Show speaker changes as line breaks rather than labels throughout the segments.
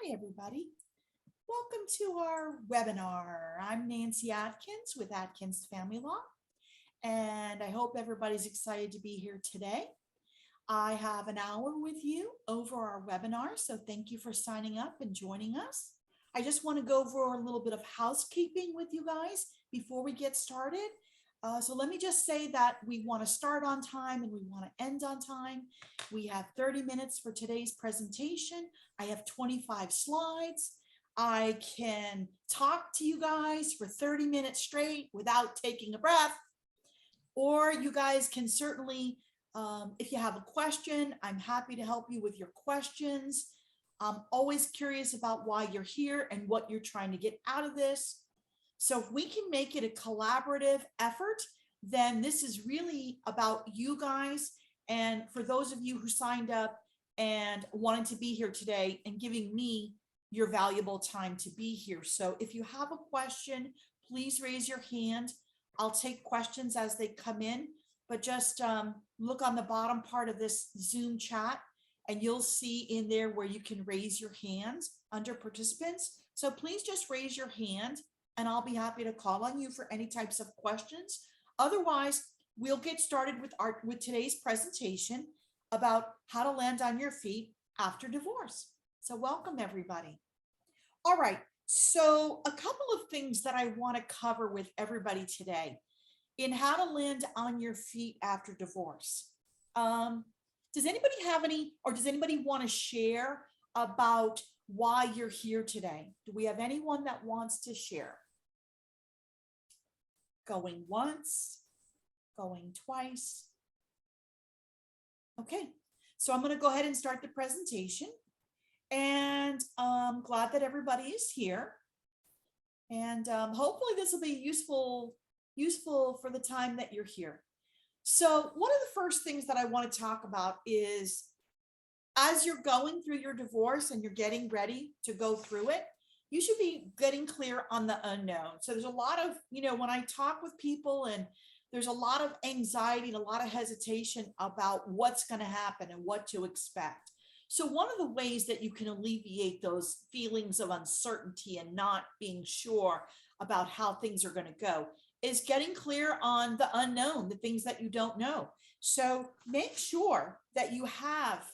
Hi, everybody. Welcome to our webinar. I'm Nancy Atkins with Atkins Family Law, and I hope everybody's excited to be here today. I have an hour with you over our webinar, so thank you for signing up and joining us. I just want to go over a little bit of housekeeping with you guys before we get started. So let me just say that we want to start on time and we want to end on time. We have 30 minutes for today's presentation. I have 25 slides. I can talk to you guys for 30 minutes straight without taking a breath. Or you guys can certainly, if you have a question, I'm happy to help you with your questions. I'm always curious about why you're here and what you're trying to get out of this. So if we can make it a collaborative effort, then this is really about you guys. And for those of you who signed up and wanted to be here today and giving me your valuable time to be here. So if you have a question, please raise your hand. I'll take questions as they come in, but just look on the bottom part of this Zoom chat and you'll see in there where you can raise your hands under participants. So please just raise your hand and I'll be happy to call on you for any types of questions. Otherwise, we'll get started with today's presentation about how to land on your feet after divorce. So welcome, everybody. All right, so a couple of things that I want to cover with everybody today in how to land on your feet after divorce. Does anybody have any, or does anybody want to share about why you're here today? Do we have anyone that wants to share? Going once, going twice. Okay, so I'm going to go ahead and start the presentation. And I'm glad that everybody is here. And hopefully this will be useful for the time that you're here. So one of the first things that I want to talk about is as you're going through your divorce and you're getting ready to go through it, you should be getting clear on the unknown. So there's a lot of, when I talk with people and there's a lot of anxiety and a lot of hesitation about what's going to happen and what to expect. So one of the ways that you can alleviate those feelings of uncertainty and not being sure about how things are going to go is getting clear on the unknown, the things that you don't know. So make sure that you have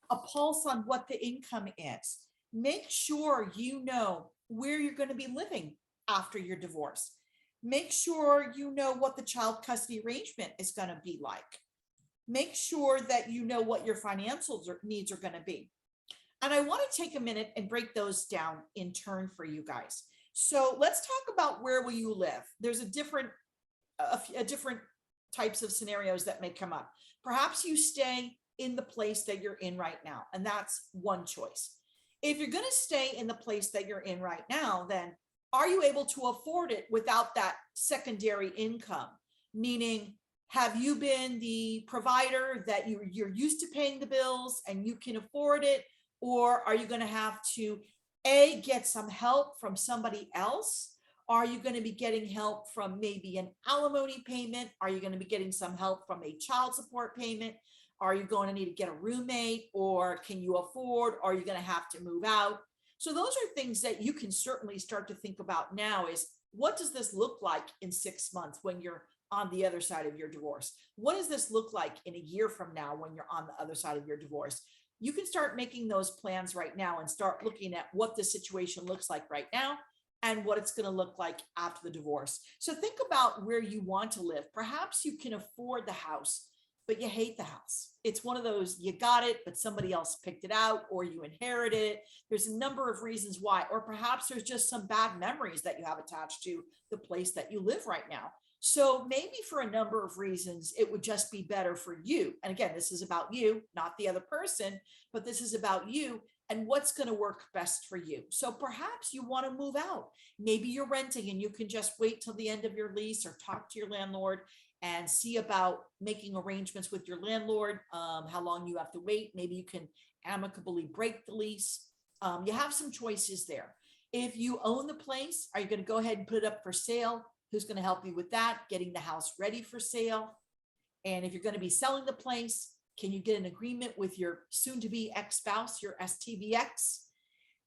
a pulse on what the income is. Make sure you know where you're going to be living after your divorce. Make sure you know what the child custody arrangement is going to be like. Make sure that you know what your financial needs are going to be. And I want to take a minute and break those down in turn for you guys. So let's talk about where will you live. There's a different types of scenarios that may come up. Perhaps you stay in the place that you're in right now, and that's one choice. If you're going to stay in the place that you're in right now, then are you able to afford it without that secondary income? Meaning, have you been the provider that you're used to paying the bills and you can afford it? Or are you going to have to get some help from somebody else? Are you going to be getting help from maybe an alimony payment? Are you going to be getting some help from a child support payment? Are you going to need to get a roommate, or can you afford? Or are you going to have to move out? So those are things that you can certainly start to think about now is, what does this look like in 6 months when you're on the other side of your divorce? What does this look like in a year from now when you're on the other side of your divorce? You can start making those plans right now and start looking at what the situation looks like right now and what it's going to look like after the divorce. So think about where you want to live. Perhaps you can afford the house, but you hate the house. It's one of those, you got it, but somebody else picked it out, or you inherited it. There's a number of reasons why, or perhaps there's just some bad memories that you have attached to the place that you live right now. So maybe for a number of reasons, it would just be better for you. And again, this is about you, not the other person, but this is about you and what's going to work best for you. So perhaps you want to move out. Maybe you're renting and you can just wait till the end of your lease or talk to your landlord and see about making arrangements with your landlord, how long you have to wait. Maybe you can amicably break the lease. You have some choices there. If you own the place, are you going to go ahead and put it up for sale? Who's going to help you with that? Getting the house ready for sale. And if you're going to be selling the place, can you get an agreement with your soon-to-be ex-spouse, your STVX?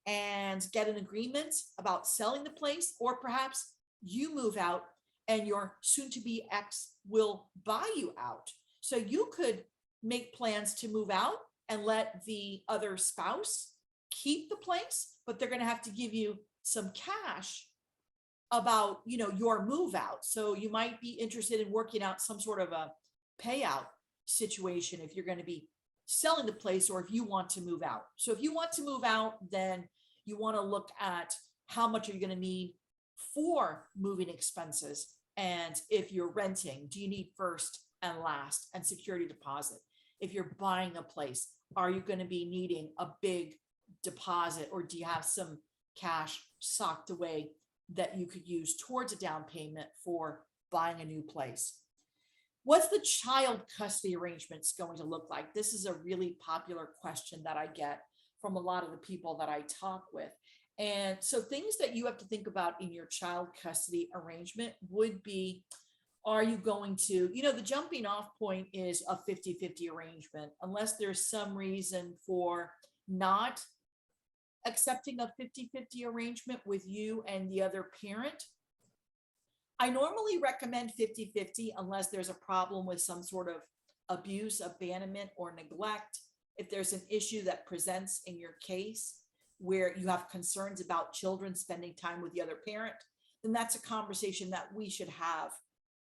and get an agreement about selling the place, or perhaps you move out and your soon to be ex will buy you out. So you could make plans to move out and let the other spouse keep the place, but they're going to have to give you some cash about, your move out. So you might be interested in working out some sort of a payout situation if you're going to be selling the place or if you want to move out. So if you want to move out, then you want to look at how much are you going to need for moving expenses. And if you're renting, do you need first and last and security deposit? If you're buying a place, are you going to be needing a big deposit, or do you have some cash socked away that you could use towards a down payment for buying a new place? What's the child custody arrangements going to look like? This is a really popular question that I get from a lot of the people that I talk with. And so things that you have to think about in your child custody arrangement would be, are you going to, the jumping off point is a 50-50 arrangement, unless there's some reason for not accepting a 50-50 arrangement with you and the other parent. I normally recommend 50-50 unless there's a problem with some sort of abuse, abandonment, or neglect. If there's an issue that presents in your case where you have concerns about children spending time with the other parent, then that's a conversation that we should have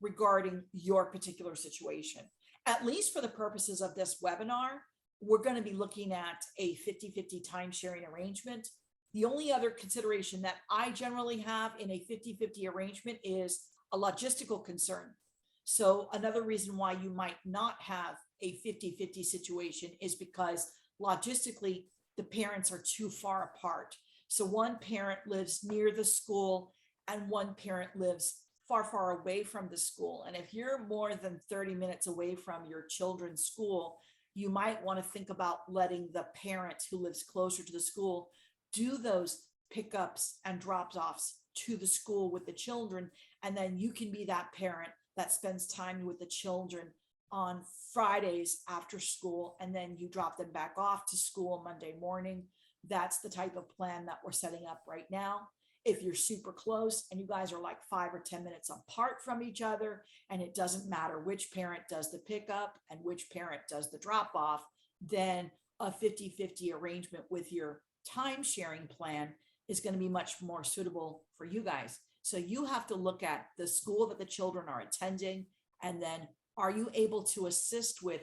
regarding your particular situation. At least for the purposes of this webinar, we're going to be looking at a 50-50 time sharing arrangement. The only other consideration that I generally have in a 50-50 arrangement is a logistical concern. So another reason why you might not have a 50-50 situation is because logistically, the parents are too far apart. So one parent lives near the school and one parent lives far, far away from the school. And if you're more than 30 minutes away from your children's school, you might want to think about letting the parent who lives closer to the school do those pickups and drops offs to the school with the children. And then you can be that parent that spends time with the children on Fridays after school, and then you drop them back off to school Monday morning. That's the type of plan that we're setting up right now. If you're super close and you guys are like 5 or 10 minutes apart from each other, and it doesn't matter which parent does the pickup and which parent does the drop off, then a 50-50 arrangement with your time sharing plan is going to be much more suitable for you guys. So you have to look at the school that the children are attending, and then are you able to assist with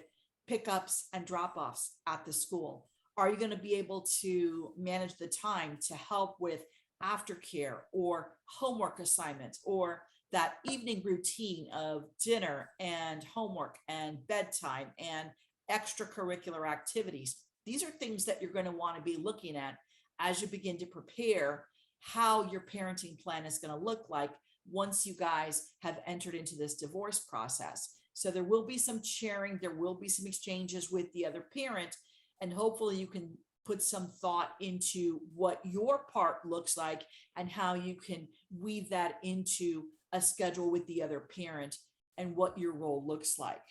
pickups and drop-offs at the school? Are you going to be able to manage the time to help with aftercare or homework assignments, or that evening routine of dinner and homework and bedtime and extracurricular activities? These are things that you're going to want to be looking at as you begin to prepare how your parenting plan is going to look like once you guys have entered into this divorce process. So there will be some sharing, there will be some exchanges with the other parent, and hopefully you can put some thought into what your part looks like and how you can weave that into a schedule with the other parent and what your role looks like.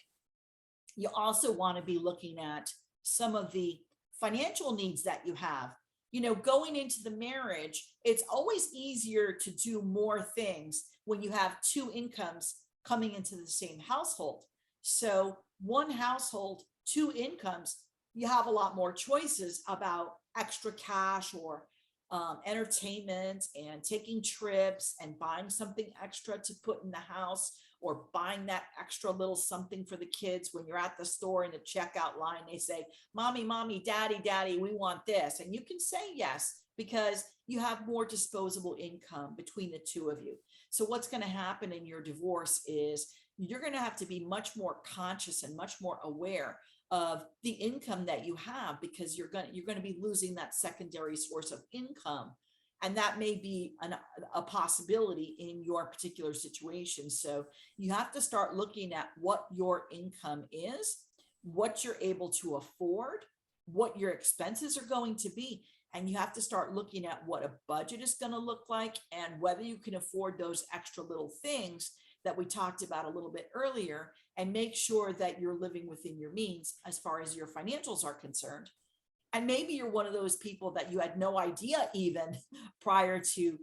You also want to be looking at some of the financial needs that you have. Going into the marriage, it's always easier to do more things when you have two incomes coming into the same household. So one household, two incomes, you have a lot more choices about extra cash or entertainment and taking trips and buying something extra to put in the house, or buying that extra little something for the kids when you're at the store in the checkout line. They say, mommy, daddy, we want this. And you can say yes, because you have more disposable income between the two of you. So what's going to happen in your divorce is you're going to have to be much more conscious and much more aware of the income that you have, because you're going to be losing that secondary source of income. And that may be a possibility in your particular situation. So you have to start looking at what your income is, what you're able to afford, what your expenses are going to be. And you have to start looking at what a budget is going to look like, and whether you can afford those extra little things that we talked about a little bit earlier, and make sure that you're living within your means as far as your financials are concerned. And maybe you're one of those people that you had no idea even prior to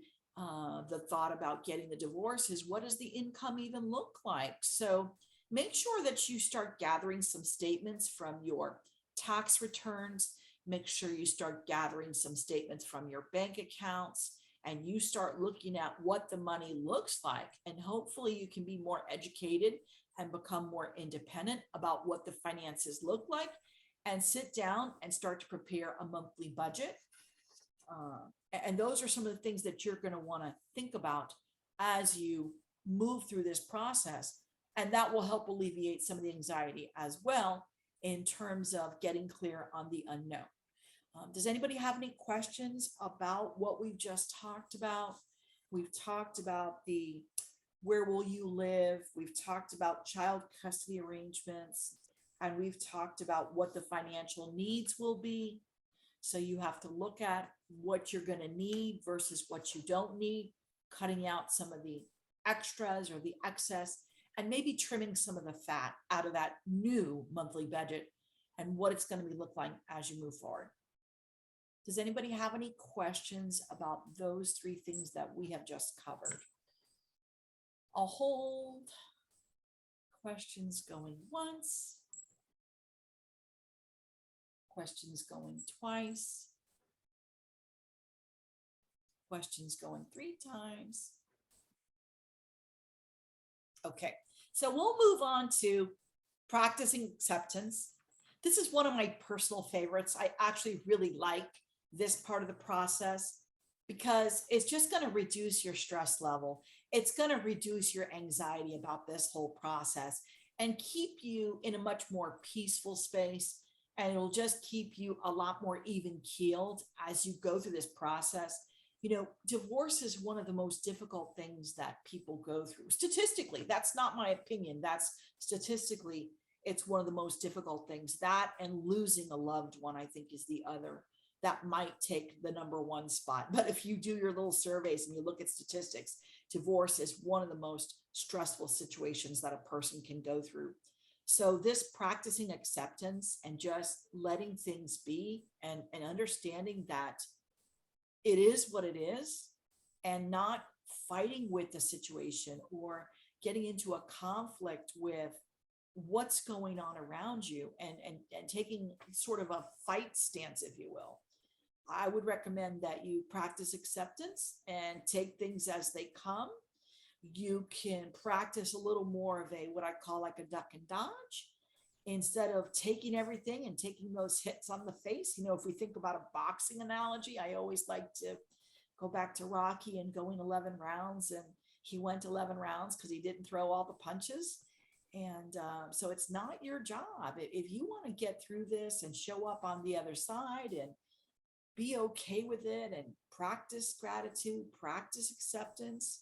the thought about getting the divorce is what does the income even look like? So make sure that you start gathering some statements from your tax returns. Make sure you start gathering some statements from your bank accounts and you start looking at what the money looks like. And hopefully you can be more educated and become more independent about what the finances look like and sit down and start to prepare a monthly budget. And those are some of the things that you're going to want to think about as you move through this process. And that will help alleviate some of the anxiety as well in terms of getting clear on the unknown. Does anybody have any questions about what we've just talked about? We've talked about the where will you live? We've talked about child custody arrangements, and we've talked about what the financial needs will be. So you have to look at what you're going to need versus what you don't need, cutting out some of the extras or the excess, and maybe trimming some of the fat out of that new monthly budget and what it's going to be look like as you move forward. Does anybody have any questions about those three things that we have just covered? I'll hold questions going once. Questions going twice. Questions going 3 times. Okay, so we'll move on to practicing acceptance. This is one of my personal favorites. I actually really like this part of the process because it's just going to reduce your stress level. It's going to reduce your anxiety about this whole process and keep you in a much more peaceful space. And it'll just keep you a lot more even keeled as you go through this process. You know, divorce is one of the most difficult things that people go through. Statistically, that's not my opinion. That's statistically, it's one of the most difficult things. That and losing a loved one, I think, is the other that might take the number one spot. But if you do your little surveys and you look at statistics, divorce is one of the most stressful situations that a person can go through. So this practicing acceptance and just letting things be and understanding that it is what it is and not fighting with the situation or getting into a conflict with what's going on around you and taking sort of a fight stance, if you will. I would recommend that you practice acceptance and take things as they come. You can practice a little more of a what I call like a duck and dodge instead of taking everything and taking those hits on the face. You know, if we think about a boxing analogy, I always like to go back to Rocky and going 11 rounds, and he went 11 rounds because he didn't throw all the punches. And so it's not your job. If you want to get through this and show up on the other side and be okay with it and practice gratitude, practice acceptance,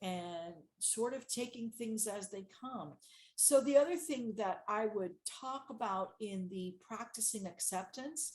and sort of taking things as they come. So the other thing that I would talk about in the practicing acceptance,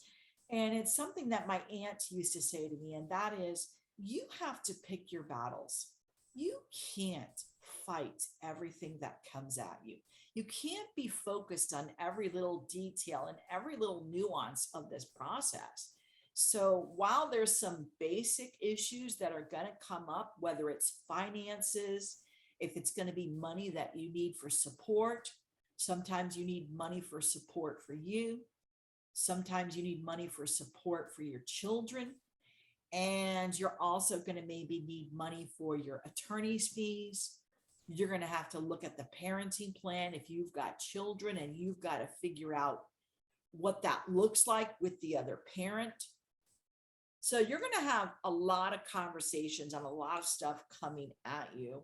and it's something that my aunt used to say to me, and that is, you have to pick your battles. You can't fight everything that comes at you. You can't be focused on every little detail and every little nuance of this process. So while there's some basic issues that are going to come up, whether it's finances, if it's going to be money that you need for support, sometimes you need money for support for you. Sometimes you need money for support for your children. And you're also going to maybe need money for your attorney's fees. You're going to have to look at the parenting plan if you've got children and you've got to figure out what that looks like with the other parent. So you're going to have a lot of conversations on a lot of stuff coming at you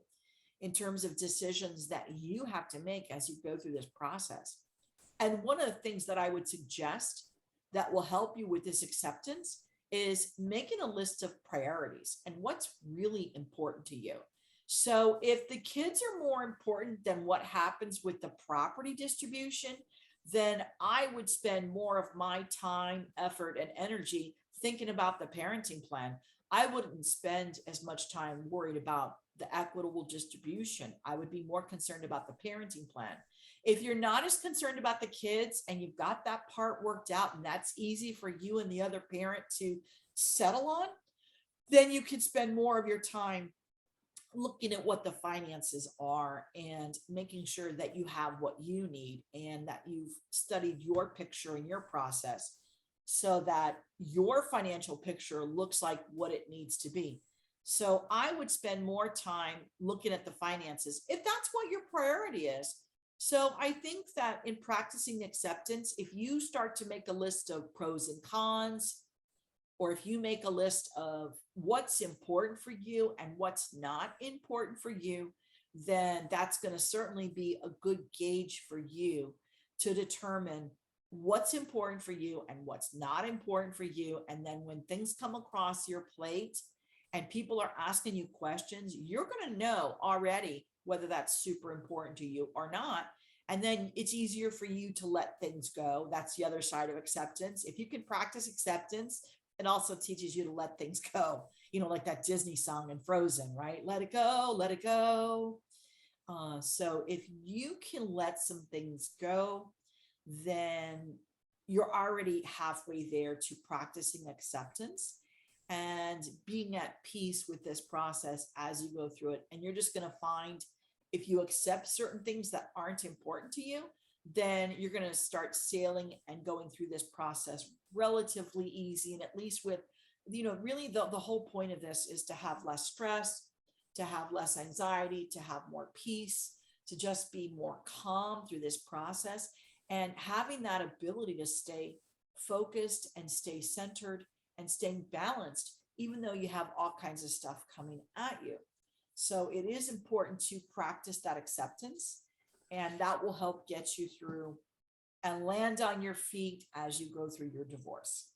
in terms of decisions that you have to make as you go through this process. And one of the things that I would suggest that will help you with this acceptance is making a list of priorities and what's really important to you. So if the kids are more important than what happens with the property distribution, then I would spend more of my time, effort, and energy thinking about the parenting plan. I wouldn't spend as much time worried about the equitable distribution. I would be more concerned about the parenting plan. If you're not as concerned about the kids and you've got that part worked out and that's easy for you and the other parent to settle on, then you can spend more of your time looking at what the finances are and making sure that you have what you need and that you've studied your picture and your process so that your financial picture looks like what it needs to be. So I would spend more time looking at the finances if that's what your priority is. So I think that in practicing acceptance, if you start to make a list of pros and cons, or if you make a list of what's important for you and what's not important for you, then that's going to certainly be a good gauge for you to determine what's important for you and what's not important for you. And then when things come across your plate and people are asking you questions, you're going to know already whether that's super important to you or not. And then it's easier for you to let things go. That's the other side of acceptance. If you can practice acceptance, it also teaches you to let things go, like that Disney song in Frozen, right? Let it go, let it go. So if you can let some things go, then you're already halfway there to practicing acceptance and being at peace with this process as you go through it. And you're just going to find if you accept certain things that aren't important to you, then you're going to start sailing and going through this process relatively easy. And at least with, really the whole point of this is to have less stress, to have less anxiety, to have more peace, to just be more calm through this process and having that ability to stay focused and stay centered and staying balanced, even though you have all kinds of stuff coming at you. So it is important to practice that acceptance, and that will help get you through and land on your feet as you go through your divorce.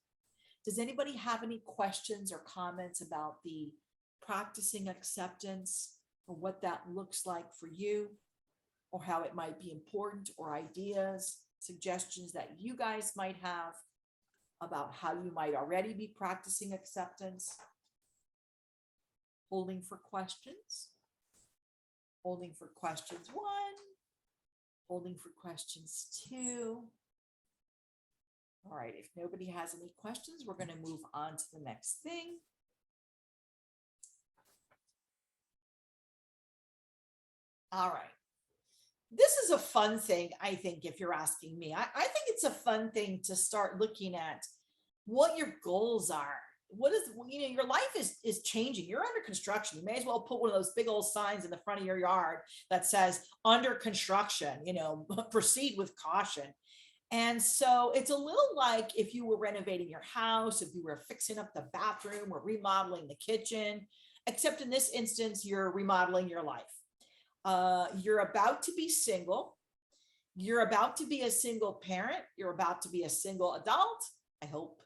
Does anybody have any questions or comments about the practicing acceptance or what that looks like for you, or how it might be important, or ideas, suggestions that you guys might have about how you might already be practicing acceptance? Holding for questions. Holding for questions 1. Holding for questions 2. All right, if nobody has any questions, we're going to move on to the next thing. All right. This is a fun thing, I think, if you're asking me. I think it's a fun thing to start looking at what your goals are. What is, your life is changing. You're under construction. You may as well put one of those big old signs in the front of your yard that says under construction, proceed with caution. And so it's a little like if you were renovating your house, if you were fixing up the bathroom or remodeling the kitchen, except in this instance, you're remodeling your life. You're about to be single. You're about to be a single parent. You're about to be a single adult, I hope.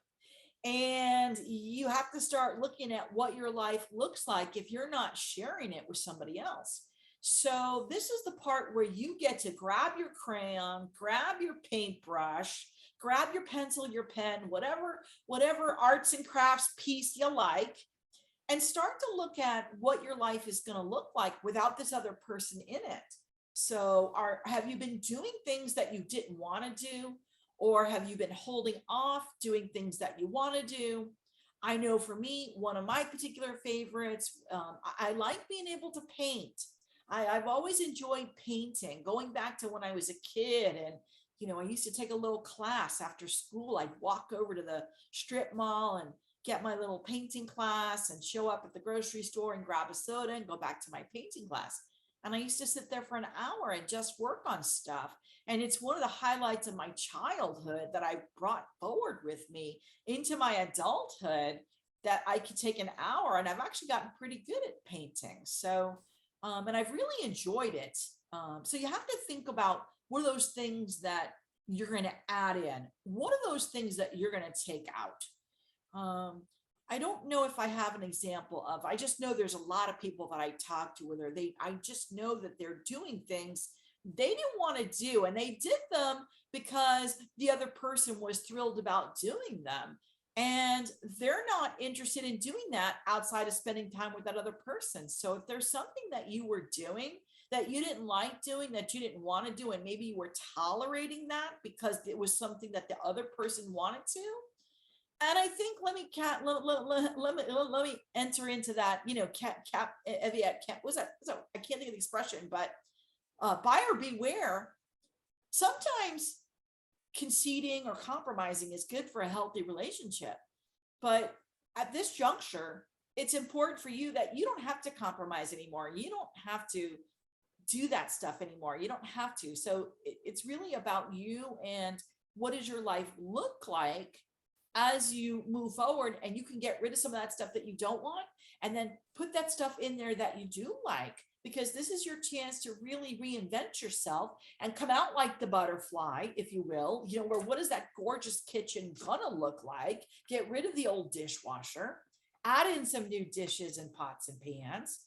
And you have to start looking at what your life looks like if you're not sharing it with somebody else. So this is the part where you get to grab your crayon, grab your paintbrush, grab your pencil, your pen, whatever arts and crafts piece you like, and start to look at what your life is going to look like without this other person in it. So have you been doing things that you didn't want to do? Or have you been holding off doing things that you want to do? I know for me, one of my particular favorites, I like being able to paint. I've always enjoyed painting, going back to when I was a kid. And, I used to take a little class after school. I'd walk over to the strip mall and get my little painting class and show up at the grocery store and grab a soda and go back to my painting class. And I used to sit there for an hour and just work on stuff. And it's one of the highlights of my childhood that I brought forward with me into my adulthood, that I could take an hour, and I've actually gotten pretty good at painting. So, and I've really enjoyed it. So you have to think about what are those things that you're going to add in? What are those things that you're going to take out? I don't know if I have an example of, I just know there's a lot of people that I talk to where I just know that they're doing things they didn't want to do, and they did them because the other person was thrilled about doing them. And they're not interested in doing that outside of spending time with that other person. So if there's something that you were doing that you didn't like doing, that you didn't want to do, and maybe you were tolerating that because it was something that the other person wanted to. And I think let me enter into that, was that, so I can't think of the expression, but buyer beware. Sometimes conceding or compromising is good for a healthy relationship. But at this juncture, it's important for you that you don't have to compromise anymore. You don't have to do that stuff anymore. You don't have to. So it's really about you and what does your life look like as you move forward, and you can get rid of some of that stuff that you don't want and then put that stuff in there that you do like, because this is your chance to really reinvent yourself and come out like the butterfly, if you will, where what is that gorgeous kitchen gonna look like? Get rid of the old dishwasher, add in some new dishes and pots and pans.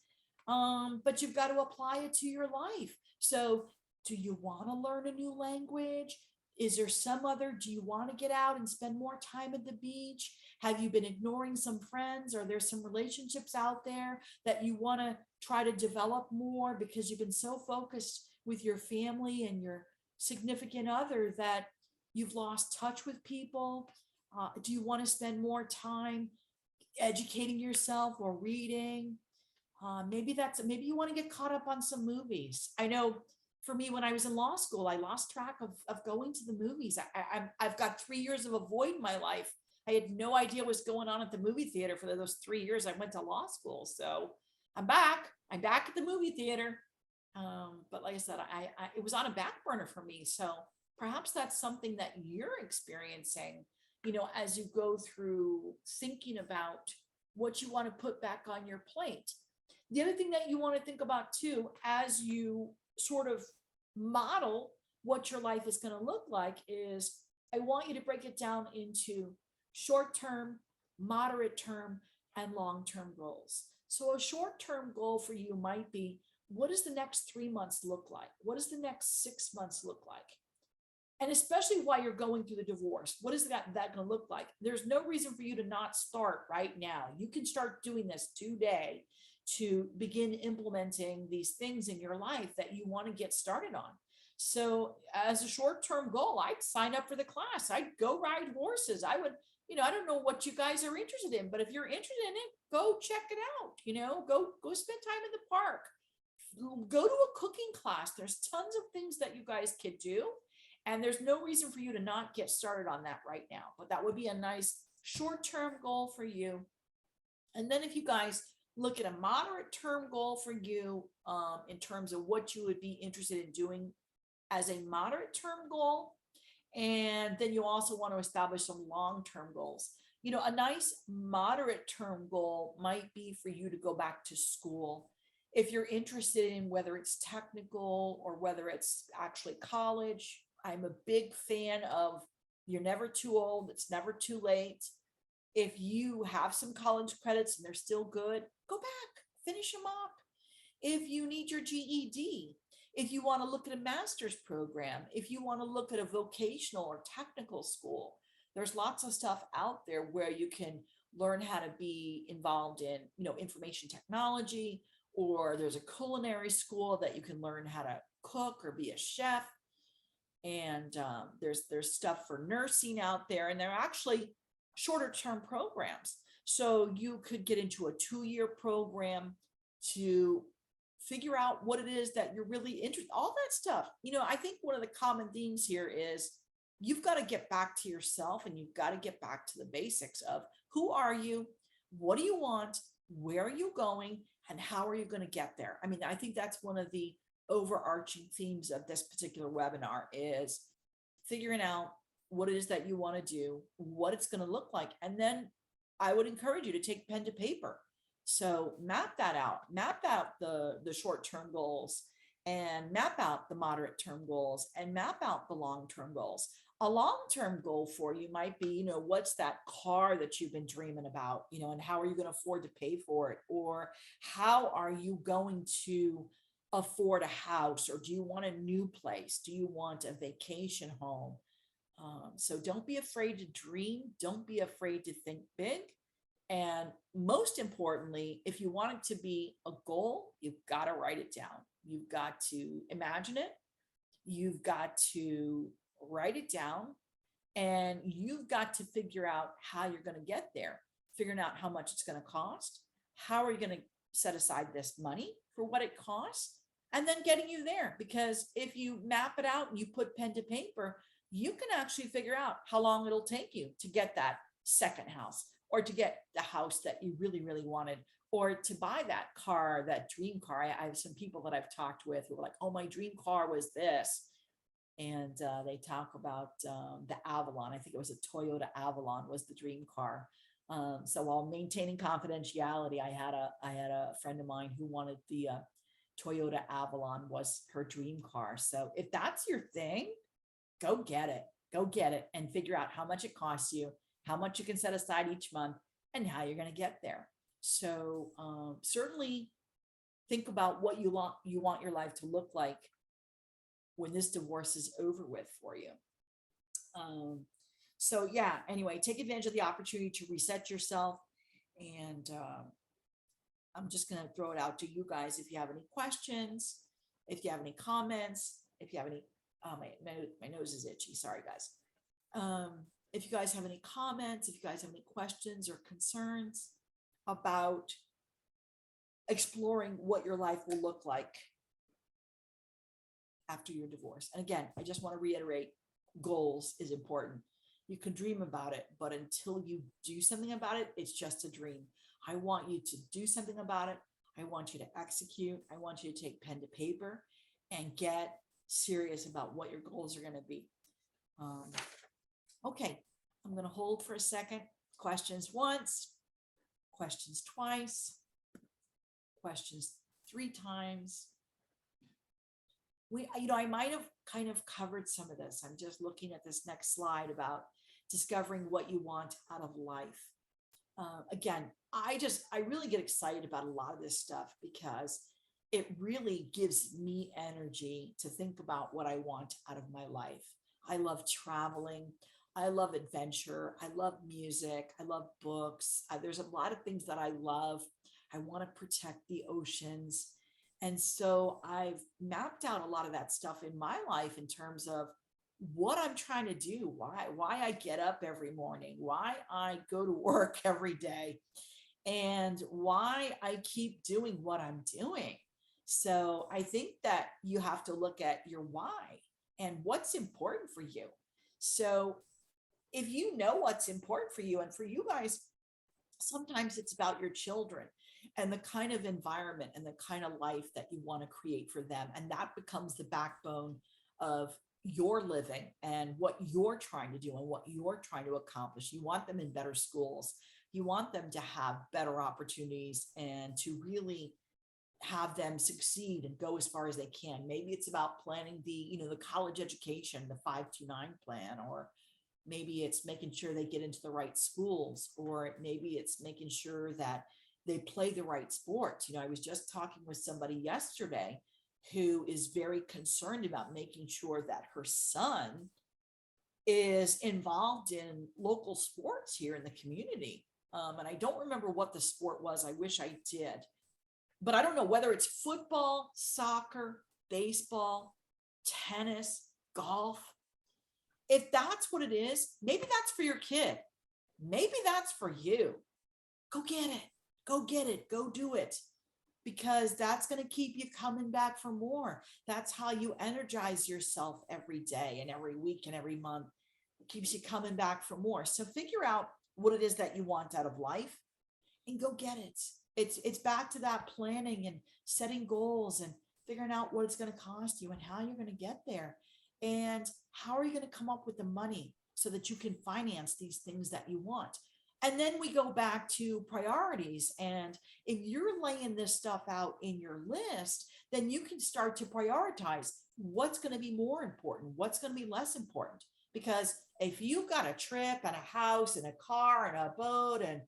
But you've got to apply it to your life. So do you want to learn a new language? Is there some other, do you want to get out and spend more time at the beach? Have you been ignoring some friends? Are there some relationships out there that you want to try to develop more because you've been so focused with your family and your significant other that you've lost touch with people? Do you want to spend more time educating yourself or reading? Maybe you want to get caught up on some movies. I know for me, when I was in law school, I lost track of going to the movies. I've got 3 years of a void in my life. I had no idea what was going on at the movie theater for those 3 years I went to law school. So I'm back. I'm back at the movie theater. But like I said, it was on a back burner for me. So perhaps that's something that you're experiencing, as you go through thinking about what you want to put back on your plate. The other thing that you want to think about too, as you sort of model what your life is going to look like, is I want you to break it down into short-term, moderate term, and long-term goals. So a short-term goal for you might be, what does the next 3 months look like? What does the next 6 months look like? And especially while you're going through the divorce, what is that going to look like? There's no reason for you to not start right now. You can start doing this today to begin implementing these things in your life that you want to get started on. So as a short-term goal, I'd sign up for the class. I'd go ride horses. I would, I don't know what you guys are interested in, but if you're interested in it, go check it out. Go spend time in the park, go to a cooking class. There's tons of things that you guys could do. And there's no reason for you to not get started on that right now, but that would be a nice short-term goal for you. And then if you guys look at a moderate term goal for you, in terms of what you would be interested in doing as a moderate term goal. And then you also want to establish some long-term goals. A nice moderate term goal might be for you to go back to school. If you're interested in whether it's technical or whether it's actually college, I'm a big fan of you're never too old, it's never too late. If you have some college credits and they're still good, go back, finish them up. If you need your GED, if you want to look at a master's program, if you want to look at a vocational or technical school, there's lots of stuff out there where you can learn how to be involved in, information technology, or there's a culinary school that you can learn how to cook or be a chef. And there's stuff for nursing out there, and they're actually shorter term programs. So you could get into a 2-year program to figure out what it is that you're really interested in, all that stuff. I think one of the common themes here is you've got to get back to yourself, and you've got to get back to the basics of who are you, what do you want, where are you going, and how are you going to get there? I think that's one of the overarching themes of this particular webinar, is figuring out what it is that you want to do, what it's going to look like. And then I would encourage you to take pen to paper. So map that out, map out the short-term goals, and map out the moderate term goals, and map out the long-term goals. A long-term goal for you might be, what's that car that you've been dreaming about, and how are you going to afford to pay for it? Or how are you going to afford a house? Or do you want a new place? Do you want a vacation home? So don't be afraid to dream. Don't be afraid to think big. And
most importantly, if you want it to be a goal, you've got to write it down. You've got to imagine it. You've got to write it down, and you've got to figure out how you're going to get there, figuring out how much it's going to cost. How are you going to set aside this money for what it costs? And then getting you there. Because if you map it out and you put pen to paper, you can actually figure out how long it'll take you to get that second house, or to get the house that you really, really wanted, or to buy that car, that dream car. I have some people that I've talked with who were like, oh, my dream car was this. And they talk about the Avalon. I think it was a Toyota Avalon was the dream car. So while maintaining confidentiality, I had a friend of mine who wanted the Toyota Avalon was her dream car. So if that's your thing, go get it. Go get it and figure out how much it costs you, how much you can set aside each month, and how you're going to get there. So certainly think about what you want your life to look like when this divorce is over with for you. So yeah, anyway, take advantage of the opportunity to reset yourself. And I'm just going to throw it out to you guys. If you have any questions, if you have any comments, if you have any, my nose is itchy. Sorry, guys. If you guys have any comments, if you guys have any questions or concerns about exploring what your life will look like after your divorce. And again, I just want to reiterate, goals is important. You can dream about it, but until you do something about it, it's just a dream. I want you to do something about it. I want you to execute. I want you to take pen to paper and get serious about what your goals are going to be. Okay, I'm going to hold for a second. Questions once, questions twice, questions 3 times. I might have kind of covered some of this. I'm just looking at this next slide about discovering what you want out of life. Again, I really get excited about a lot of this stuff because it really gives me energy to think about what I want out of my life. I love traveling. I love adventure. I love music. I love books. There's a lot of things that I love. I want to protect the oceans. And so I've mapped out a lot of that stuff in my life in terms of what I'm trying to do, why I get up every morning, why I go to work every day, and why I keep doing what I'm doing. So I think that you have to look at your why and what's important for you. So if you know what's important for you, and for you guys, sometimes it's about your children and the kind of environment and the kind of life that you want to create for them. And that becomes the backbone of your living and what you're trying to do and what you're trying to accomplish. You want them in better schools. You want them to have better opportunities and to really have them succeed and go as far as they can. Maybe it's about planning the college education, the 529 plan, or maybe it's making sure they get into the right schools, or maybe it's making sure that they play the right sports. I was just talking with somebody yesterday who is very concerned about making sure that her son is involved in local sports here in the community. And I don't remember what the sport was. I wish I did. But I don't know whether it's football, soccer, baseball, tennis, golf. If that's what it is, maybe that's for your kid. Maybe that's for you. Go get it. Go get it. Go do it. Because that's going to keep you coming back for more. That's how you energize yourself every day and every week and every month. It keeps you coming back for more. So figure out what it is that you want out of life and go get it. It's back to that planning and setting goals and figuring out what it's going to cost you and how you're going to get there. And how are you going to come up with the money so that you can finance these things that you want? And then we go back to priorities. And if you're laying this stuff out in your list, then you can start to prioritize what's going to be more important, what's going to be less important. Because if you've got a trip and a house and a car and a boat and,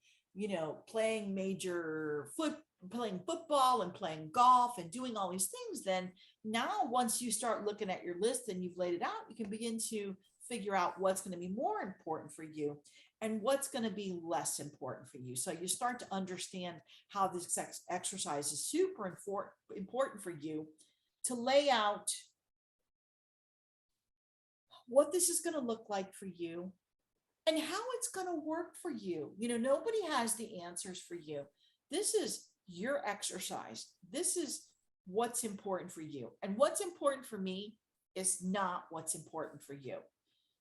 playing football and playing golf and doing all these things, then now once you start looking at your list and you've laid it out, you can begin to figure out what's going to be more important for you. and what's going to be less important for you. So you start to understand how this exercise is super important for you to lay out what this is going to look like for you and how it's going to work for you. Nobody has the answers for you. This is your exercise. This is what's important for you. And what's important for me is not what's important for you.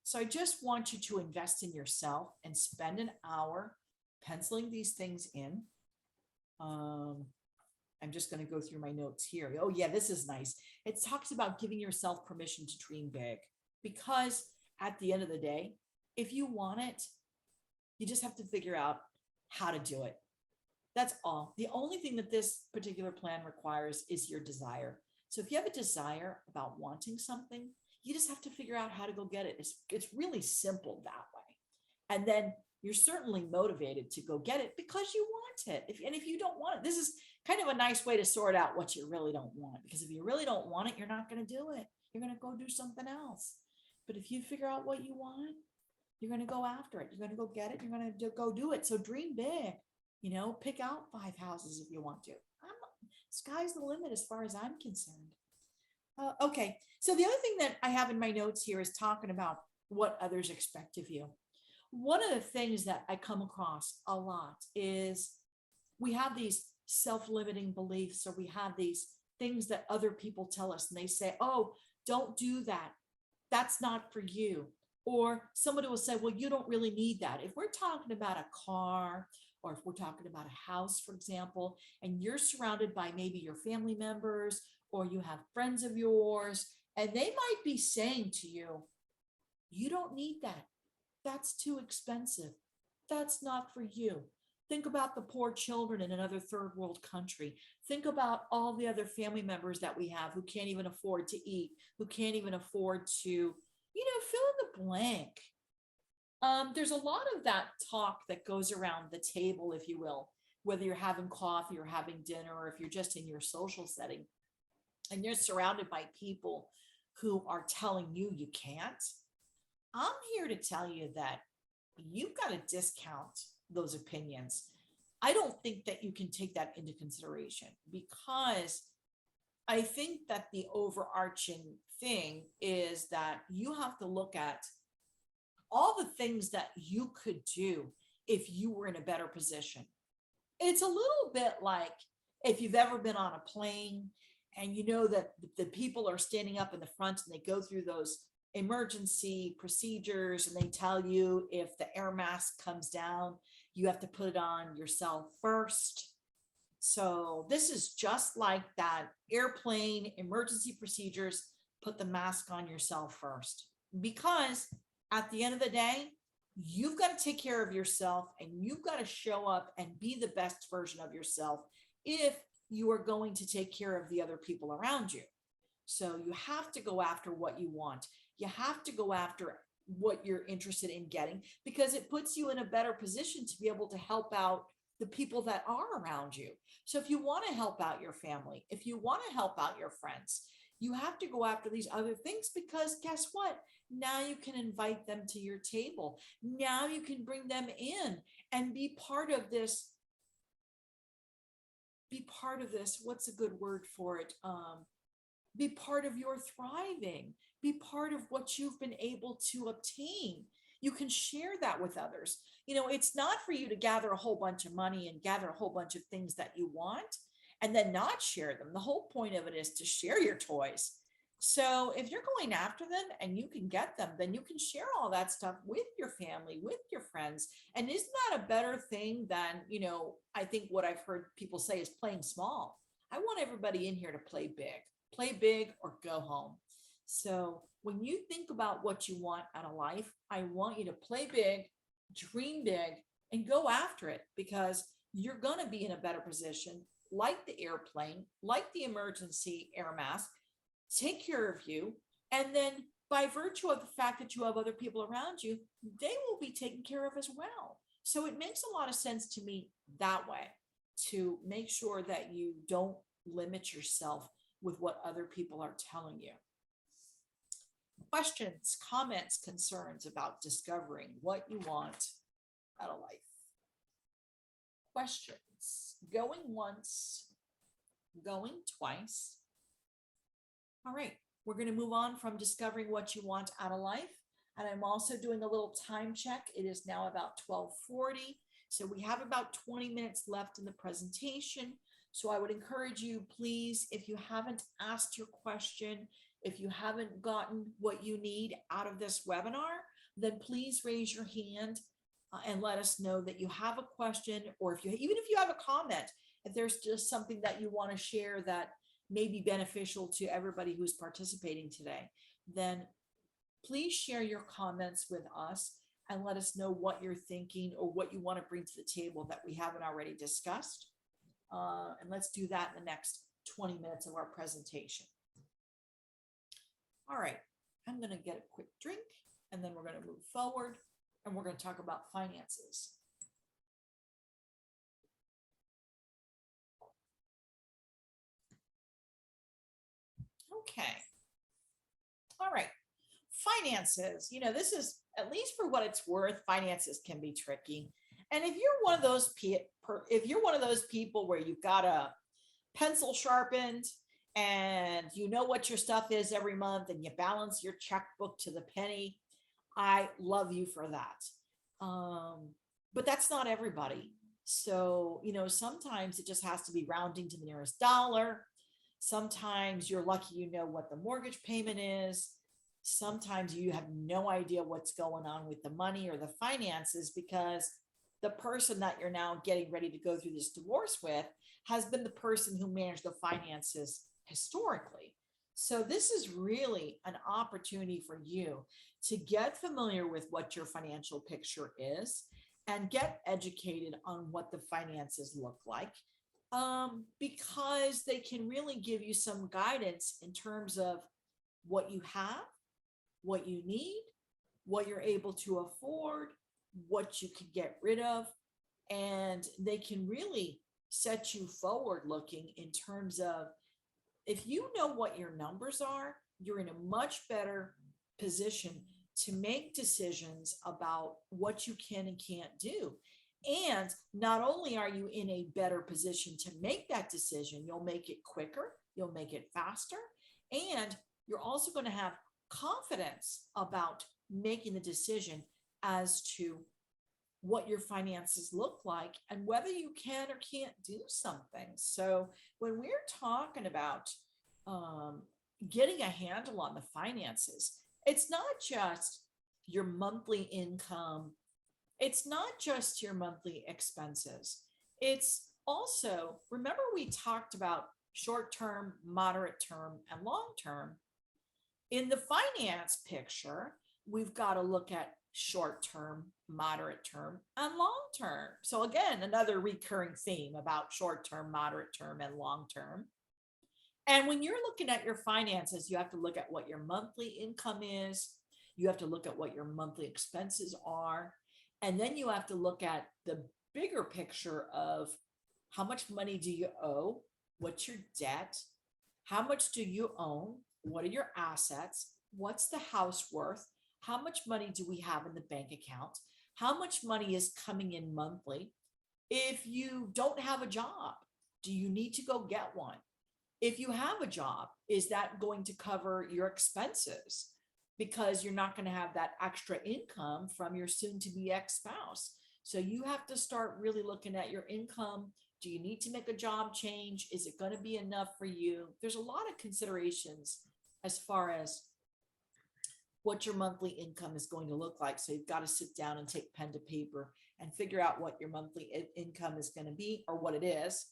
So I just want you to invest in yourself and spend an hour penciling these things in. I'm just going to go through my notes here. Oh yeah, this is nice. It talks about giving yourself permission to dream big, because at the end of the day, if you want it, you just have to figure out how to do it. That's all. The only thing that this particular plan requires is your desire. So if you have a desire about wanting something, you just have to figure out how to go get it. It's really simple that way. And then you're certainly motivated to go get it because you want it. If you don't want it, this is kind of a nice way to sort out what you really don't want. Because if you really don't want it, you're not going to do it. You're going to go do something else. But if you figure out what you want, you're going to go after it. You're going to go get it. You're going to go do it. So dream big. Pick out 5 houses if you want to. Sky's the limit as far as I'm concerned. Okay, so the other thing that I have in my notes here is talking about what others expect of you. One of the things that I come across a lot is we have these self-limiting beliefs, or we have these things that other people tell us, and they say, oh, don't do that. That's not for you. Or somebody will say, well, you don't really need that. If we're talking about a car, or if we're talking about a house, for example, and you're surrounded by maybe your family members, or you have friends of yours, and they might be saying to you, you don't need that. That's too expensive. That's not for you. Think about the poor children in another third world country. Think about all the other family members that we have who can't even afford to eat, who can't even afford to, fill in the blank. There's a lot of that talk that goes around the table, if you will, whether you're having coffee or having dinner, or if you're just in your social setting and you're surrounded by people who are telling you you can't. I'm here to tell you that you've got to discount those opinions. I don't think that you can take that into consideration, because I think that the overarching thing is that you have to look at all the things that you could do if you were in a better position. It's a little bit like if you've ever been on a plane and you know that the people are standing up in the front and they go through those emergency procedures, and they tell you if the air mask comes down, you have to put it on yourself first. So this is just like that. Airplane emergency procedures, put the mask on yourself first, because at the end of the day, you've got to take care of yourself, and you've got to show up and be the best version of yourself if you are going to take care of the other people around you. So you have to go after what you want. You have to go after what you're interested in getting, because it puts you in a better position to be able to help out the people that are around you. So if you want to help out your family, if you want to help out your friends, you have to go after these other things, because guess what? Now you can invite them to your table. Now you can bring them in and be part of this. Be part of this. What's a good word for it? Be part of your thriving. Be part of what you've been able to obtain. You can share that with others. It's not for you to gather a whole bunch of money and gather a whole bunch of things that you want and then not share them. The whole point of it is to share your toys. So if you're going after them and you can get them, then you can share all that stuff with your family, with your friends. And isn't that a better thing than, I think what I've heard people say is playing small. I want everybody in here to play big or go home. So when you think about what you want out of life, I want you to play big, dream big, and go after it, because you're going to be in a better position, like the airplane, like the emergency air mask, take care of you. And then by virtue of the fact that you have other people around you, they will be taken care of as well. So it makes a lot of sense to me that way, to make sure that you don't limit yourself with what other people are telling you. Questions, comments, concerns about discovering what you want out of life? Questions. Going once, going twice. All right, we're going to move on from discovering what you want out of life. And I'm also doing a little time check. It is now about 12:40. So we have about 20 minutes left in the presentation. So I would encourage you, please, if you haven't asked your question, if you haven't gotten what you need out of this webinar, then please raise your hand and let us know that you have a question, or if you, even if you have a comment, if there's just something that you want to share that may be beneficial to everybody who's participating today, then please share your comments with us and let us know what you're thinking or what you want to bring to the table that we haven't already discussed. And let's do that in the next 20 minutes of our presentation. All right, I'm going to get a quick drink and then we're going to move forward and we're going to talk about finances. Okay. All right. Finances, you know, this is, at least for what it's worth, finances can be tricky. And if you're one of those people where you've got a pencil sharpened and you know what your stuff is every month and you balance your checkbook to the penny, I love you for that. But that's not everybody. So, you know, sometimes it just has to be rounding to the nearest dollar. Sometimes you're lucky you know what the mortgage payment is. Sometimes you have no idea what's going on with the money or the finances because the person that you're now getting ready to go through this divorce with has been the person who managed the finances historically. So this is really an opportunity for you to get familiar with what your financial picture is and get educated on what the finances look like, because they can really give you some guidance in terms of what you have, what you need, what you're able to afford, what you can get rid of, and they can really set you forward looking in terms of, if you know what your numbers are, you're in a much better position to make decisions about what you can and can't do. And not only are you in a better position to make that decision, you'll make it quicker, you'll make it faster, and you're also going to have confidence about making the decision as to what your finances look like and whether you can or can't do something. So when we're talking about getting a handle on the finances, it's not just your monthly income. It's not just your monthly expenses. It's also, remember we talked about short-term, moderate term, and long-term. In the finance picture, we've got to look at short-term, moderate term, and long-term. So again, another recurring theme about short-term, moderate term, and long-term. And when you're looking at your finances, you have to look at what your monthly income is. You have to look at what your monthly expenses are. And then you have to look at the bigger picture of how much money do you owe? What's your debt? How much do you own? What are your assets? What's the house worth? How much money do we have in the bank account? How much money is coming in monthly? If you don't have a job, do you need to go get one? If you have a job, is that going to cover your expenses? Because you're not going to have that extra income from your soon-to-be ex-spouse. So you have to start really looking at your income. Do you need to make a job change? Is it going to be enough for you? There's a lot of considerations as far as what your monthly income is going to look like. So you've got to sit down and take pen to paper and figure out what your monthly income is going to be, or what it is.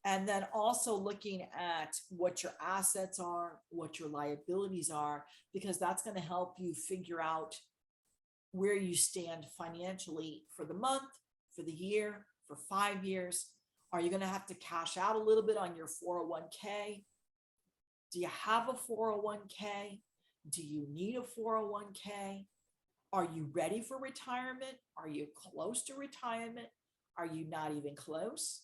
And then also looking at what your assets are, what your liabilities are, because that's going to help you figure out where you stand financially for the month, for the year, for 5 years. Are you going to have to cash out a little bit on your 401k? Do you have a 401k? Do you need a 401k? Are you ready for retirement? Are you close to retirement? Are you not even close?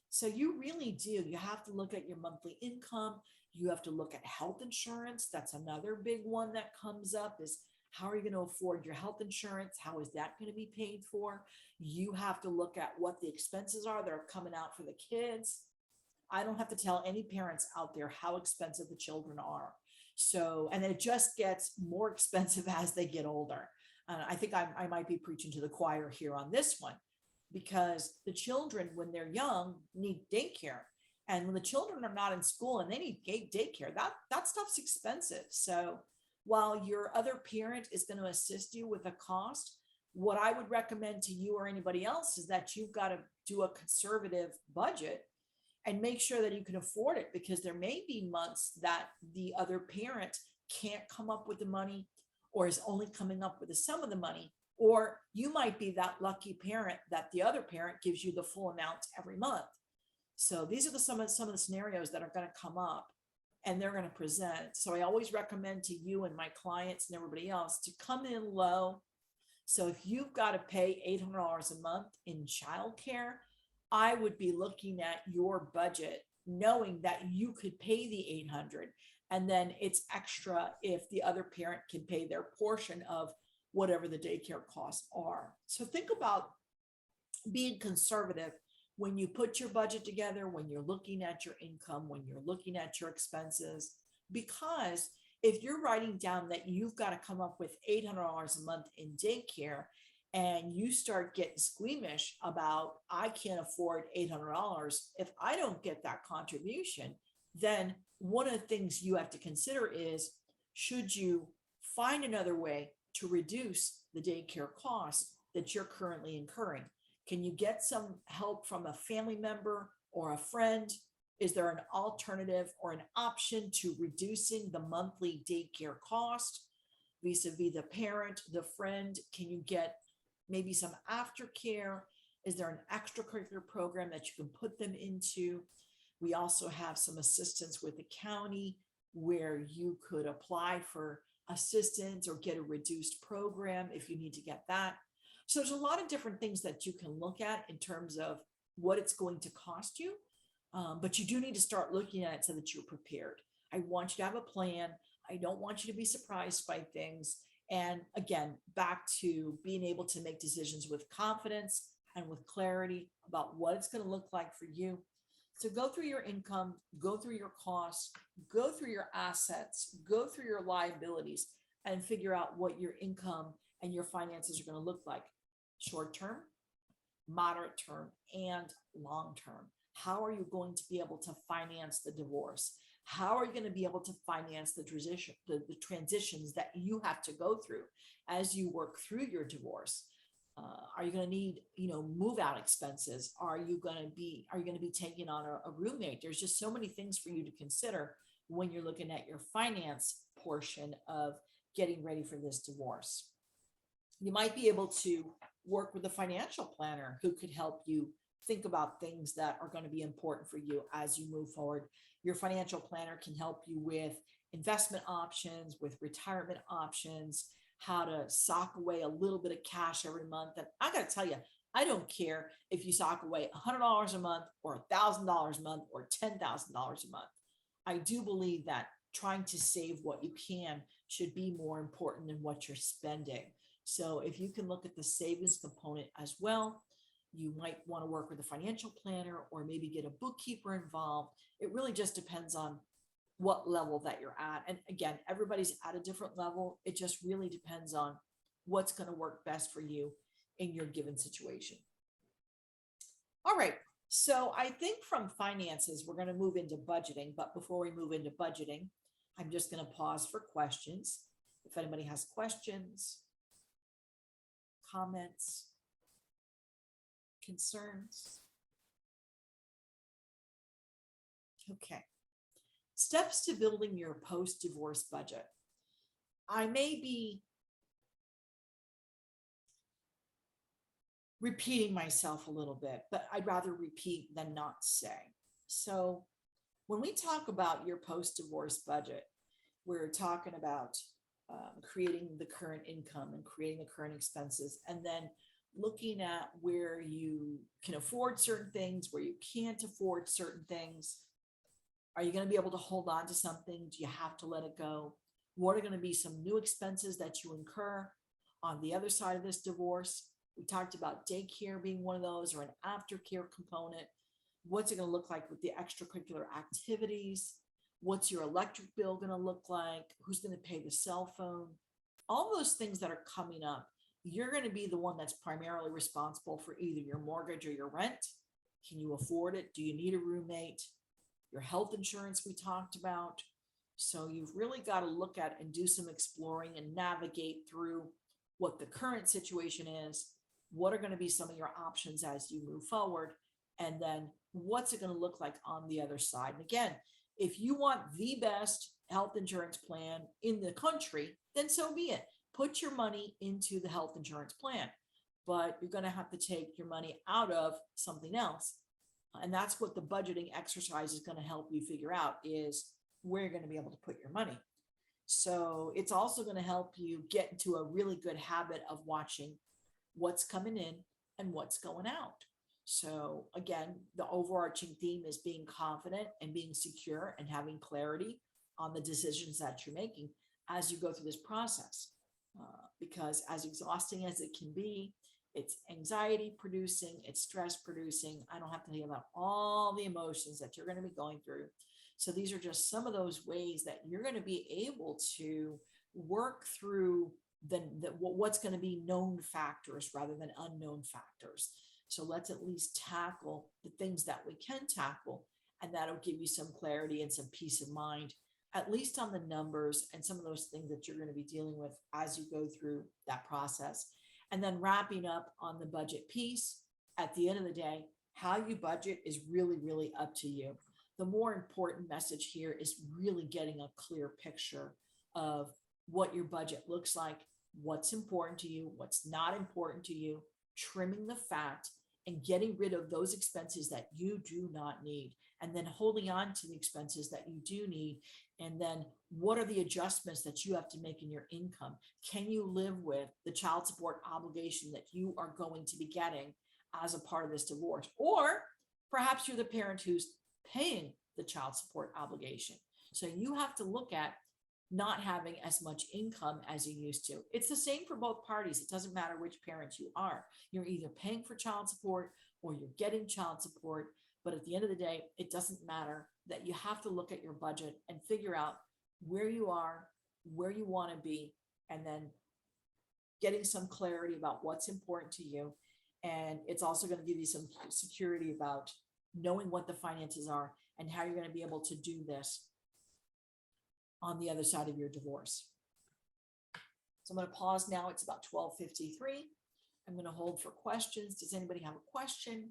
So you really do. You have to look at your monthly income. You have to look at health insurance. That's another big one that comes up, is How are you going to afford your health insurance? How is that going to be paid for? You have to look at what the expenses are that are coming out for the kids. I don't have to tell any parents out there how expensive the children are. So, and it just gets more expensive as they get older. I think I might be preaching to the choir here on this one, because the children, when they're young, need daycare. And when the children are not in school and they need daycare, that stuff's expensive. So while your other parent is going to assist you with a cost, what I would recommend to you or anybody else is that you've got to do a conservative budget and make sure that you can afford it, because there may be months that the other parent can't come up with the money or is only coming up with the sum of the money. Or you might be that lucky parent that the other parent gives you the full amount every month. So these are some of the scenarios that are going to come up and they're going to present. So I always recommend to you and my clients and everybody else to come in low. So if you've got to pay $800 a month in childcare, I would be looking at your budget, knowing that you could pay the 800, and then it's extra if the other parent can pay their portion of whatever the daycare costs are. So think about being conservative when you put your budget together, when you're looking at your income, when you're looking at your expenses, because if you're writing down that you've got to come up with $800 a month in daycare, and you start getting squeamish about, I can't afford $800 if I don't get that contribution, then one of the things you have to consider is, should you find another way to reduce the daycare costs that you're currently incurring? Can you get some help from a family member or a friend? Is there an alternative or an option to reducing the monthly daycare cost vis-a-vis the parent, the friend? Can you get maybe some aftercare? Is there an extracurricular program that you can put them into? We also have some assistance with the county where you could apply for assistance or get a reduced program if you need to get that. So there's a lot of different things that you can look at in terms of what it's going to cost you. But you do need to start looking at it so that you're prepared. I want you to have a plan. I don't want you to be surprised by things. And again, back to being able to make decisions with confidence and with clarity about what it's going to look like for you. So go through your income, go through your costs, go through your assets, go through your liabilities, and figure out what your income and your finances are going to look like short term, moderate term, and long term. How are you going to be able to finance the divorce? How are you going to be able to finance the transitions that you have to go through as you work through your divorce? Are you going to need, move out expenses? Are you going to be taking on a roommate? There's just so many things for you to consider when you're looking at your finance portion of getting ready for this divorce. You might be able to work with a financial planner who could help you think about things that are going to be important for you as you move forward. Your financial planner can help you with investment options, with retirement options, how to sock away a little bit of cash every month. And I got to tell you, I don't care if you sock away $100 a month or $1,000 a month or $10,000 a month. I do believe that trying to save what you can should be more important than what you're spending. So if you can look at the savings component as well, you might want to work with a financial planner or maybe get a bookkeeper involved. It really just depends on what level that you're at. And again, everybody's at a different level. It just really depends on what's going to work best for you in your given situation. All right. So I think from finances, we're going to move into budgeting. But before we move into budgeting, I'm just going to pause for questions. If anybody has questions, comments, concerns. Okay. Steps to building your post-divorce budget. I may be repeating myself a little bit, but I'd rather repeat than not say. So when we talk about your post-divorce budget, we're talking about creating the current income and creating the current expenses, and then looking at where you can afford certain things, where you can't afford certain things. Are you going to be able to hold on to something? Do you have to let it go? What are going to be some new expenses that you incur on the other side of this divorce? We talked about daycare being one of those, or an aftercare component. What's it going to look like with the extracurricular activities? What's your electric bill going to look like? Who's going to pay the cell phone? All those things that are coming up, you're going to be the one that's primarily responsible for either your mortgage or your rent. Can you afford it? Do you need a roommate? Your health insurance we talked about. So you've really got to look at and do some exploring and navigate through what the current situation is. What are going to be some of your options as you move forward? And then what's it going to look like on the other side? And again, if you want the best health insurance plan in the country, then so be it. Put your money into the health insurance plan, but you're going to have to take your money out of something else. And that's what the budgeting exercise is going to help you figure out, is where you're going to be able to put your money. So it's also going to help you get into a really good habit of watching what's coming in and what's going out. So again, the overarching theme is being confident and being secure and having clarity on the decisions that you're making as you go through this process. Because as exhausting as it can be, it's anxiety producing, it's stress producing. I don't have to tell you about all the emotions that you're going to be going through. So these are just some of those ways that you're going to be able to work through what's going to be known factors rather than unknown factors. So let's at least tackle the things that we can tackle, and that'll give you some clarity and some peace of mind, at least on the numbers and some of those things that you're going to be dealing with as you go through that process. And then wrapping up on the budget piece, at the end of the day, how you budget is really, really up to you. The more important message here is really getting a clear picture of what your budget looks like, what's important to you, what's not important to you, trimming the fat and getting rid of those expenses that you do not need, and then holding on to the expenses that you do need. And then what are the adjustments that you have to make in your income? Can you live with the child support obligation that you are going to be getting as a part of this divorce? Or perhaps you're the parent who's paying the child support obligation. So you have to look at not having as much income as you used to. It's the same for both parties. It doesn't matter which parent you are. You're either paying for child support or you're getting child support. But at the end of the day, it doesn't matter. That you have to look at your budget and figure out where you are, where you want to be, and then getting some clarity about what's important to you. And it's also going to give you some security about knowing what the finances are and how you're going to be able to do this on the other side of your divorce. So I'm going to pause now. It's about 12:53. I'm going to hold for questions. Does anybody have a question?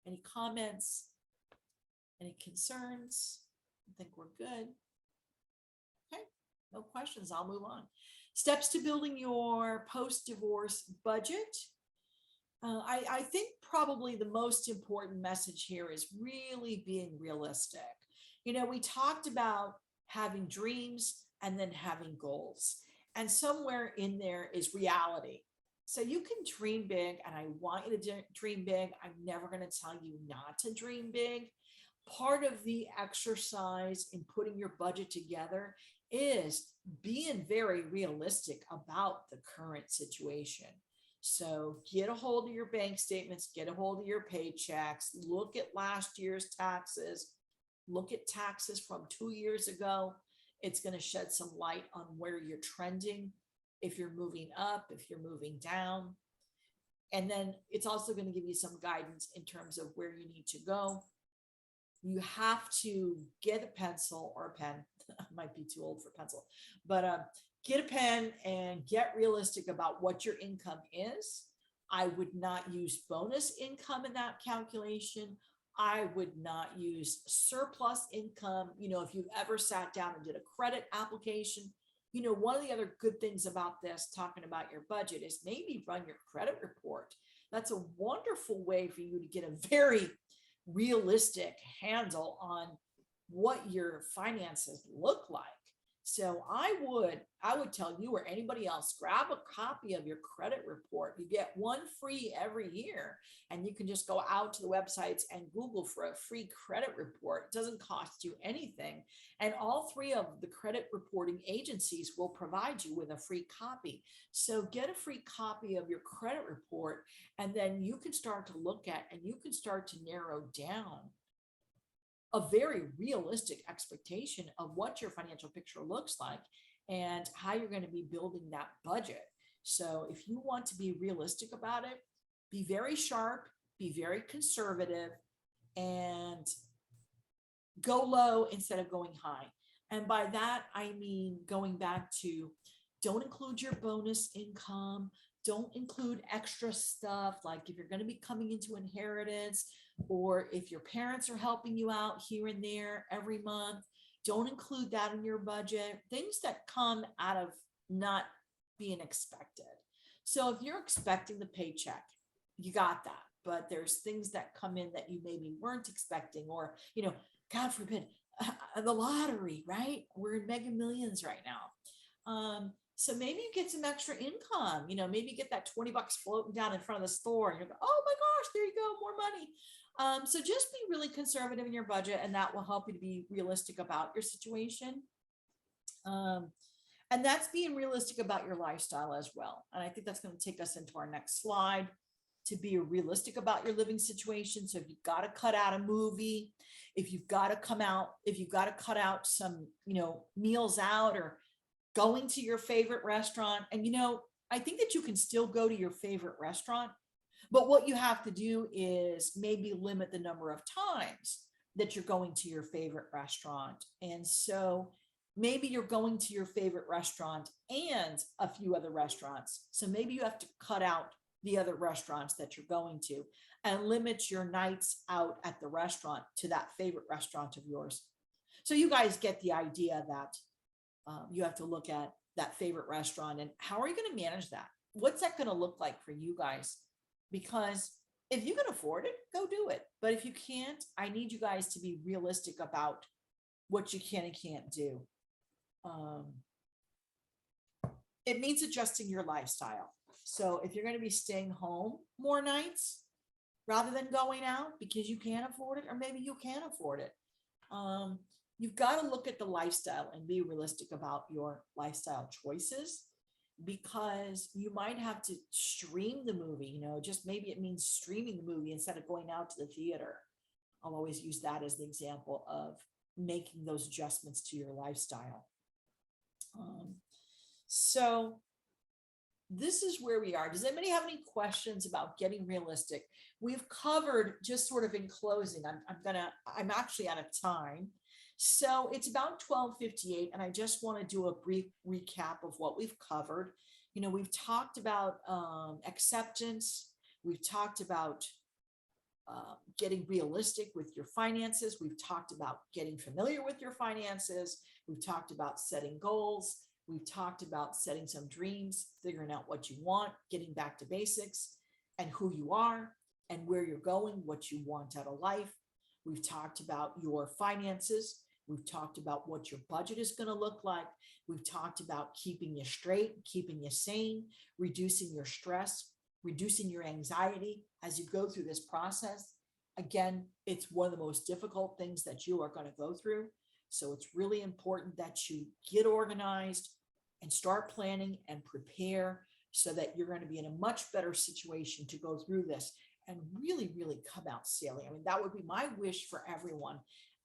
Any comments? Any concerns? I think we're good. Okay, no questions. I'll move on. Steps to building your post-divorce budget. I think probably the most important message here is really being realistic. You know, we talked about having dreams and then having goals, and somewhere in there is reality. So you can dream big, and I want you to dream big. I'm never going to tell you not to dream big. Part of the exercise in putting your budget together is being very realistic about the current situation. So get a hold of your bank statements, get a hold of your paychecks, look at last year's taxes, look at taxes from 2 years ago. It's going to shed some light on where you're trending, if you're moving up, if you're moving down. And then it's also going to give you some guidance in terms of where you need to go. You have to get a pencil or a pen. I might be too old for pencil, but get a pen and get realistic about what your income is. I would not use bonus income in that calculation. I would not use surplus income. You know, if you've ever sat down and did a credit application, you know, one of the other good things about this, talking about your budget, is maybe run your credit report. That's a wonderful way for you to get a very realistic handle on what your finances look like. So I would tell you or anybody else, grab a copy of your credit report. You get one free every year, and you can just go out to the websites and Google for a free credit report. It doesn't cost you anything. And all three of the credit reporting agencies will provide you with a free copy. So get a free copy of your credit report, and then you can start to look at and you can start to narrow down a very realistic expectation of what your financial picture looks like and how you're going to be building that budget. So if you want to be realistic about it, be very sharp, be very conservative, and go low instead of going high. And by that, I mean going back to, don't include your bonus income, don't include extra stuff. Like if you're going to be coming into inheritance, or if your parents are helping you out here and there every month, don't include that in your budget. Things that come out of not being expected. So if you're expecting the paycheck, you got that. But there's things that come in that you maybe weren't expecting, or, God forbid, the lottery, right? We're in Mega Millions right now. So maybe you get some extra income, maybe you get that $20 floating down in front of the store and you go, oh my gosh, there you go, more money. So just be really conservative in your budget, and that will help you to be realistic about your situation. And that's being realistic about your lifestyle as well. And I think that's going to take us into our next slide, to be realistic about your living situation. So if you've got to cut out a movie, if you've got to cut out some, meals out, or going to your favorite restaurant. And, I think that you can still go to your favorite restaurant, but what you have to do is maybe limit the number of times that you're going to your favorite restaurant. And so maybe you're going to your favorite restaurant and a few other restaurants. So maybe you have to cut out the other restaurants that you're going to and limit your nights out at the restaurant to that favorite restaurant of yours. So you guys get the idea that you have to look at that favorite restaurant, and how are you going to manage that? What's that going to look like for you guys? Because if you can afford it, go do it. But if you can't, I need you guys to be realistic about what you can and can't do. It means adjusting your lifestyle. So if you're going to be staying home more nights rather than going out because you can't afford it, or maybe you can afford it, you've got to look at the lifestyle and be realistic about your lifestyle choices, because you might have to stream the movie, just maybe it means streaming the movie instead of going out to the theater. I'll always use that as the example of making those adjustments to your lifestyle. So this is where we are. Does anybody have any questions about getting realistic? We've covered, just sort of in closing, I'm actually out of time. So it's about 12:58, and I just want to do a brief recap of what we've covered. We've talked about acceptance. We've talked about getting realistic with your finances. We've talked about getting familiar with your finances. We've talked about setting goals. We've talked about setting some dreams, figuring out what you want, getting back to basics, and who you are and where you're going, what you want out of life. We've talked about your finances. We've talked about what your budget is going to look like. We've talked about keeping you straight, keeping you sane, reducing your stress, reducing your anxiety as you go through this process. Again, it's one of the most difficult things that you are going to go through. So it's really important that you get organized and start planning and prepare, so that you're going to be in a much better situation to go through this and really, really come out sailing. I mean, that would be my wish for everyone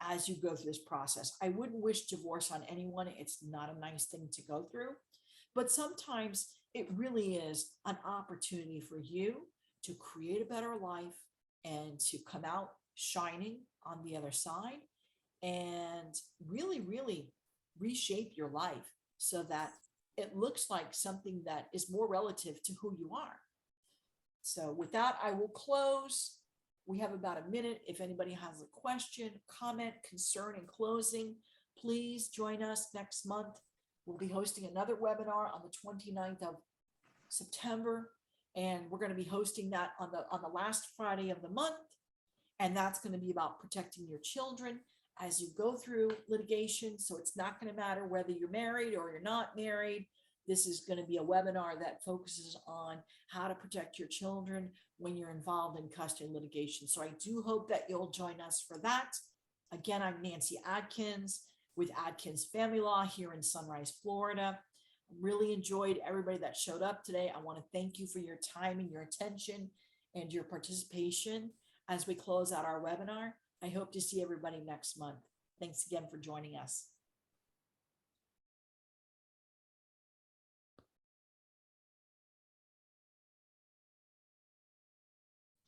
as you go through this process. I wouldn't wish divorce on anyone. It's not a nice thing to go through, but sometimes it really is an opportunity for you to create a better life and to come out shining on the other side, and really, really reshape your life so that it looks like something that is more relative to who you are. So with that, I will close. We have about a minute. If anybody has a question, comment, concern in closing, please join us next month. We'll be hosting another webinar on the 29th of September, and we're going to be hosting that on the last Friday of the month. And that's going to be about protecting your children as you go through litigation. So it's not going to matter whether you're married or you're not married. This is going to be a webinar that focuses on how to protect your children when you're involved in custody litigation. So I do hope that you'll join us for that. Again, I'm Nancy Adkins with Adkins Family Law here in Sunrise, Florida. Really enjoyed everybody that showed up today. I want to thank you for your time and your attention and your participation as we close out our webinar. I hope to see everybody next month. Thanks again for joining us.